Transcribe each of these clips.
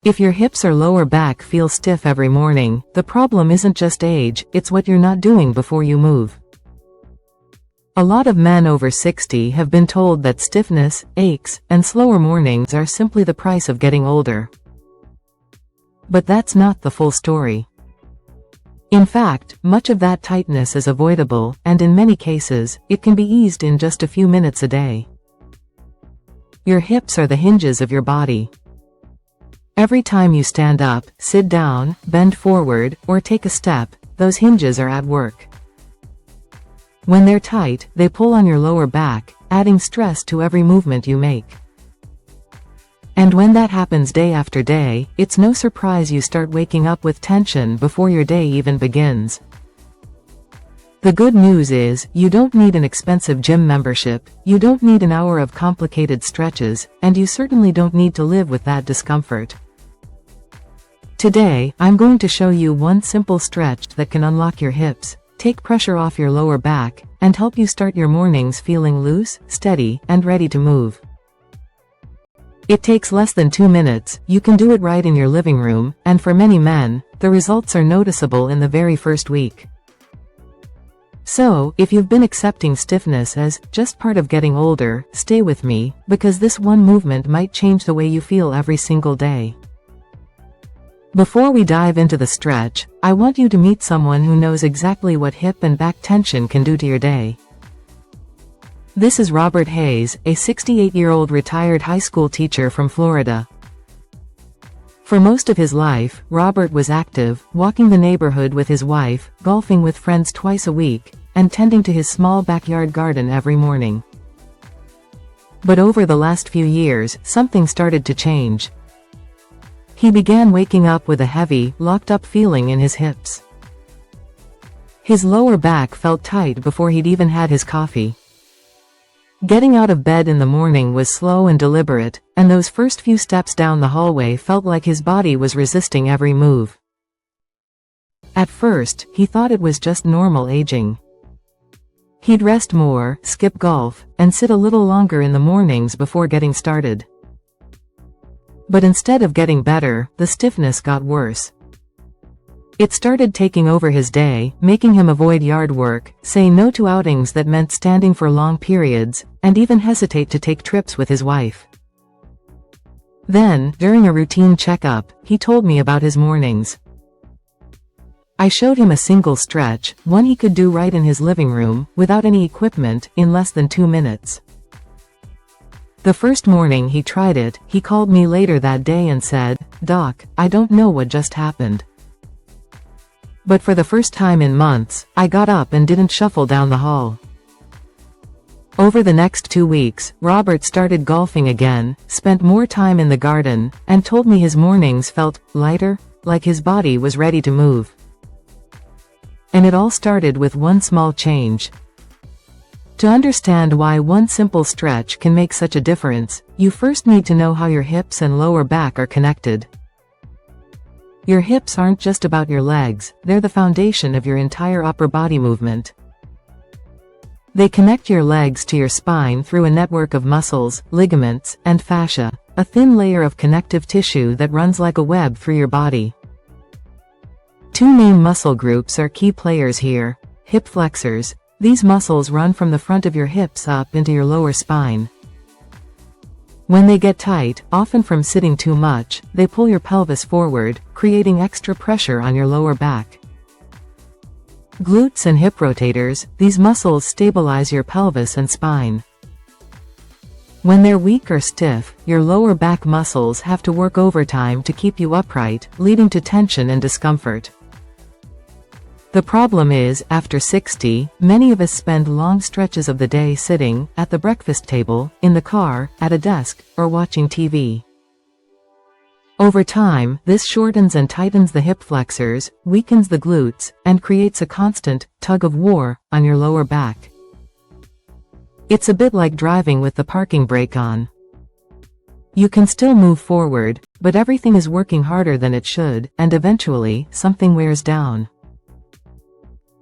If your hips or lower back feel stiff every morning, the problem isn't just age, it's what you're not doing before you move. A lot of men over 60 have been told that stiffness, aches, and slower mornings are simply the price of getting older. But that's not the full story. In fact, much of that tightness is avoidable, and in many cases, it can be eased in just a few minutes a day. Your hips are the hinges of your body. Every time you stand up, sit down, bend forward, or take a step, those hinges are at work. When they're tight, they pull on your lower back, adding stress to every movement you make. And when that happens day after day, it's no surprise you start waking up with tension before your day even begins. The good news is, you don't need an expensive gym membership, you don't need an hour of complicated stretches, and you certainly don't need to live with that discomfort. Today, I'm going to show you one simple stretch that can unlock your hips, take pressure off your lower back, and help you start your mornings feeling loose, steady, and ready to move. It takes less than 2 minutes, you can do it right in your living room, and for many men, the results are noticeable in the very first week. So, if you've been accepting stiffness as just part of getting older, stay with me, because this one movement might change the way you feel every single day. Before we dive into the stretch, I want you to meet someone who knows exactly what hip and back tension can do to your day. This is Robert Hayes, a 68-year-old retired high school teacher from Florida. For most of his life, Robert was active, walking the neighborhood with his wife, golfing with friends twice a week, and tending to his small backyard garden every morning. But over the last few years, something started to change. He began waking up with a heavy, locked-up feeling in his hips. His lower back felt tight before he'd even had his coffee. Getting out of bed in the morning was slow and deliberate, and those first few steps down the hallway felt like his body was resisting every move. At first, he thought it was just normal aging. He'd rest more, skip golf, and sit a little longer in the mornings before getting started. But instead of getting better, the stiffness got worse. It started taking over his day, making him avoid yard work, say no to outings that meant standing for long periods, and even hesitate to take trips with his wife. Then, during a routine checkup, he told me about his mornings. I showed him a single stretch, one he could do right in his living room, without any equipment, in less than 2 minutes. The first morning he tried it, he called me later that day and said, "Doc, I don't know what just happened. But for the first time in months, I got up and didn't shuffle down the hall." Over the next 2 weeks, Robert started golfing again, spent more time in the garden, and told me his mornings felt lighter, like his body was ready to move. And it all started with one small change. To understand why one simple stretch can make such a difference, you first need to know how your hips and lower back are connected. Your hips aren't just about your legs, they're the foundation of your entire upper body movement. They connect your legs to your spine through a network of muscles, ligaments, and fascia, a thin layer of connective tissue that runs like a web through your body. Two main muscle groups are key players here: hip flexors. These muscles run from the front of your hips up into your lower spine. When they get tight, often from sitting too much, they pull your pelvis forward, creating extra pressure on your lower back. Glutes and hip rotators, these muscles stabilize your pelvis and spine. When they're weak or stiff, your lower back muscles have to work overtime to keep you upright, leading to tension and discomfort. The problem is, after 60, many of us spend long stretches of the day sitting, at the breakfast table, in the car, at a desk, or watching TV. Over time, this shortens and tightens the hip flexors, weakens the glutes, and creates a constant tug-of-war on your lower back. It's a bit like driving with the parking brake on. You can still move forward, but everything is working harder than it should, and eventually, something wears down.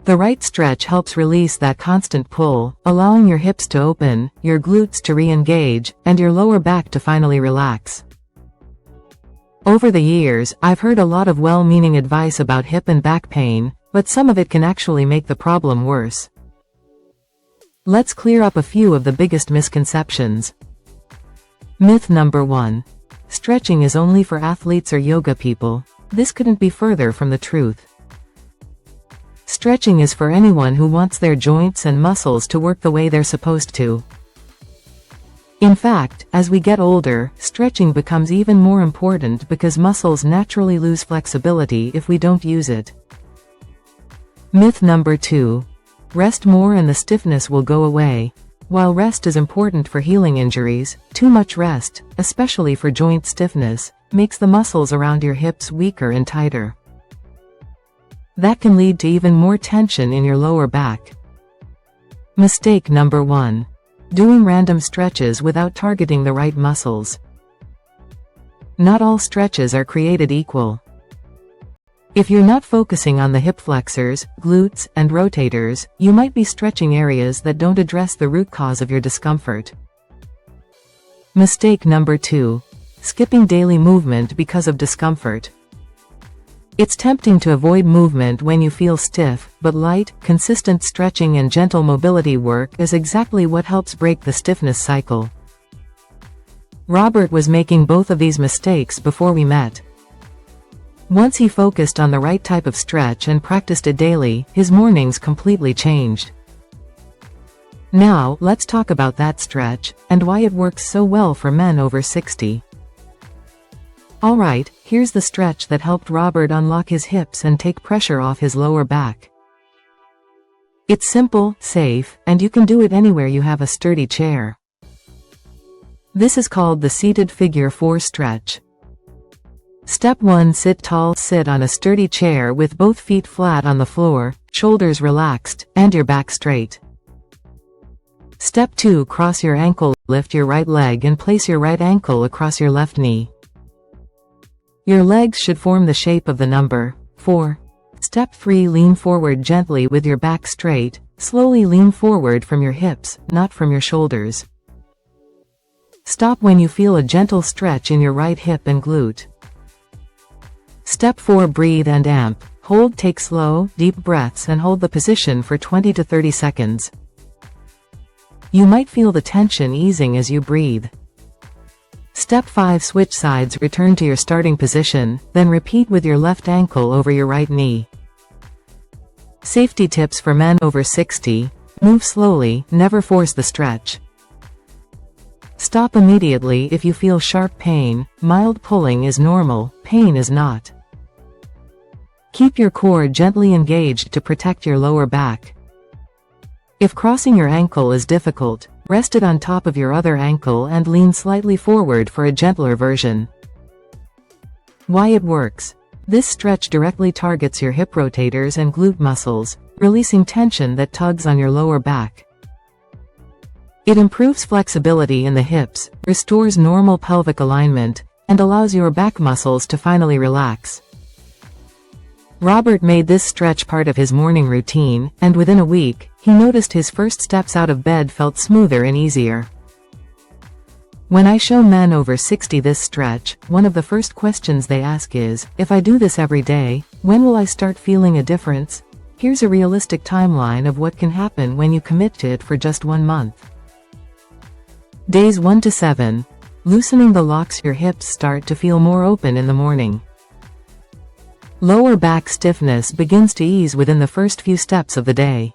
The right stretch helps release that constant pull, allowing your hips to open, your glutes to re-engage, and your lower back to finally relax. Over the years, I've heard a lot of well-meaning advice about hip and back pain, but some of it can actually make the problem worse. Let's clear up a few of the biggest misconceptions. Myth number 1. Stretching is only for athletes or yoga people. This couldn't be further from the truth. Stretching is for anyone who wants their joints and muscles to work the way they're supposed to. In fact, as we get older, stretching becomes even more important because muscles naturally lose flexibility if we don't use it. Myth number 2. Rest more and the stiffness will go away. While rest is important for healing injuries, too much rest, especially for joint stiffness, makes the muscles around your hips weaker and tighter. That can lead to even more tension in your lower back. Mistake number 1. Doing random stretches without targeting the right muscles. Not all stretches are created equal. If you're not focusing on the hip flexors, glutes, and rotators, you might be stretching areas that don't address the root cause of your discomfort. Mistake number 2. Skipping daily movement because of discomfort. It's tempting to avoid movement when you feel stiff, but light, consistent stretching and gentle mobility work is exactly what helps break the stiffness cycle. Robert was making both of these mistakes before we met. Once he focused on the right type of stretch and practiced it daily, his mornings completely changed. Now, let's talk about that stretch, and why it works so well for men over 60. Alright, here's the stretch that helped Robert unlock his hips and take pressure off his lower back. It's simple, safe, and you can do it anywhere you have a sturdy chair. This is called the seated figure 4 stretch. Step 1. Sit tall. Sit on a sturdy chair with both feet flat on the floor, shoulders relaxed, and your back straight. Step 2. Cross your ankle. Lift your right leg and place your right ankle across your left knee. Your legs should form the shape of the number 4. Step 3. Lean forward gently with your back straight. Slowly lean forward from your hips, not from your shoulders. Stop when you feel a gentle stretch in your right hip and glute. Step 4. Breathe and amp. Hold. Take slow, deep breaths and hold the position for 20 to 30 seconds. You might feel the tension easing as you breathe. Step 5. Switch sides. Return to your starting position, then repeat with your left ankle over your right knee. Safety tips for men over 60. Move slowly, never force the stretch. Stop immediately if you feel sharp pain. Mild pulling is normal, pain is not. Keep your core gently engaged to protect your lower back. If crossing your ankle is difficult, rest it on top of your other ankle and lean slightly forward for a gentler version. Why it works. This stretch directly targets your hip rotators and glute muscles, releasing tension that tugs on your lower back. It improves flexibility in the hips, restores normal pelvic alignment, and allows your back muscles to finally relax. Robert made this stretch part of his morning routine, and within a week, he noticed his first steps out of bed felt smoother and easier. When I show men over 60 this stretch, one of the first questions they ask is, if I do this every day, when will I start feeling a difference? Here's a realistic timeline of what can happen when you commit to it for just 1 month. Days 1 to 7. Loosening the locks. Your hips start to feel more open in the morning. Lower back stiffness begins to ease within the first few steps of the day.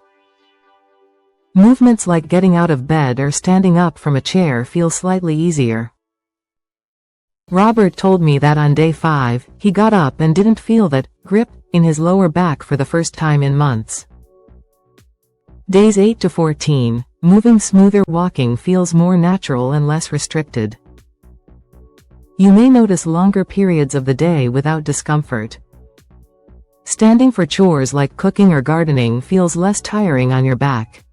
Movements like getting out of bed or standing up from a chair feel slightly easier. Robert told me that on day 5, he got up and didn't feel that grip in his lower back for the first time in months. Days 8 to 14, moving smoother. Walking feels more natural and less restricted. You may notice longer periods of the day without discomfort. Standing for chores like cooking or gardening feels less tiring on your back.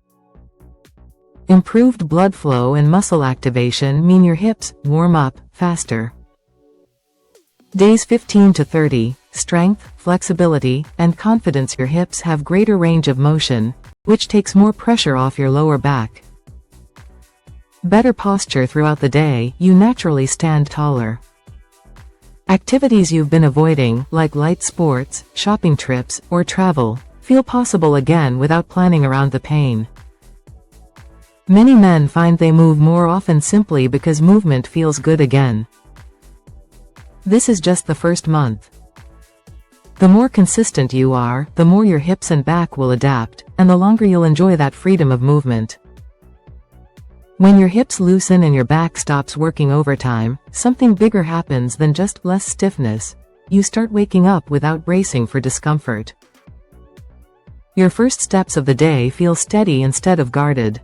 Improved blood flow and muscle activation mean your hips warm up faster. Days 15 to 30, strength, flexibility, and confidence. Your hips have greater range of motion, which takes more pressure off your lower back. Better posture throughout the day. You naturally stand taller. Activities you've been avoiding, like light sports, shopping trips, or travel, feel possible again without planning around the pain. Many men find they move more often simply because movement feels good again. This is just the first month. The more consistent you are, the more your hips and back will adapt, and the longer you'll enjoy that freedom of movement. When your hips loosen and your back stops working overtime, something bigger happens than just less stiffness. You start waking up without bracing for discomfort. Your first steps of the day feel steady instead of guarded.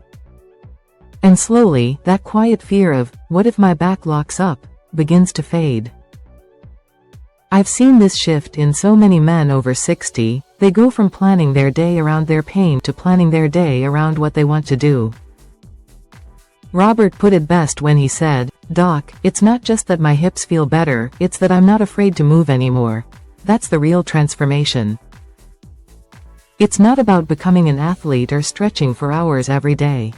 And slowly, that quiet fear of, "What if my back locks up?" begins to fade. I've seen this shift in so many men over 60, they go from planning their day around their pain to planning their day around what they want to do. Robert put it best when he said, "Doc, it's not just that my hips feel better, it's that I'm not afraid to move anymore." That's the real transformation. It's not about becoming an athlete or stretching for hours every day.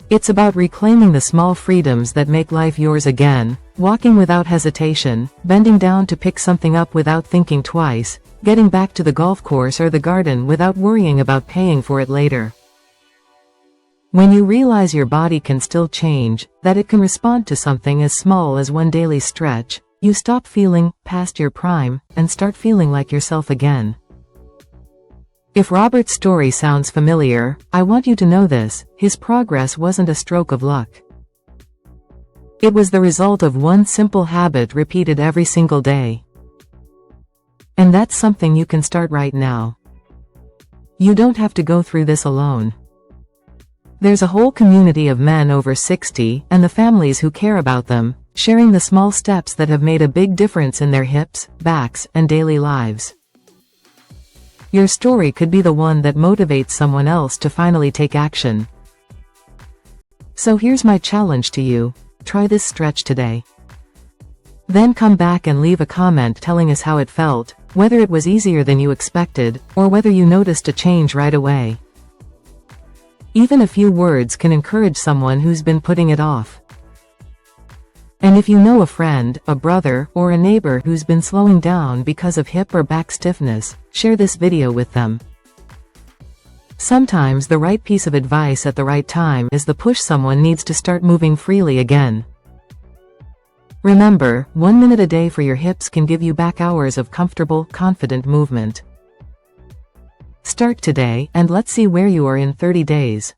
It's about reclaiming the small freedoms that make life yours again, walking without hesitation, bending down to pick something up without thinking twice, getting back to the golf course or the garden without worrying about paying for it later. When you realize your body can still change, that it can respond to something as small as one daily stretch, you stop feeling past your prime, and start feeling like yourself again. If Robert's story sounds familiar, I want you to know this: his progress wasn't a stroke of luck. It was the result of one simple habit repeated every single day. And that's something you can start right now. You don't have to go through this alone. There's a whole community of men over 60, and the families who care about them, sharing the small steps that have made a big difference in their hips, backs, and daily lives. Your story could be the one that motivates someone else to finally take action. So here's my challenge to you: try this stretch today. Then come back and leave a comment telling us how it felt, whether it was easier than you expected, or whether you noticed a change right away. Even a few words can encourage someone who's been putting it off. And if you know a friend, a brother, or a neighbor who's been slowing down because of hip or back stiffness, share this video with them. Sometimes the right piece of advice at the right time is the push someone needs to start moving freely again. Remember, 1 minute a day for your hips can give you back hours of comfortable, confident movement. Start today, and let's see where you are in 30 days.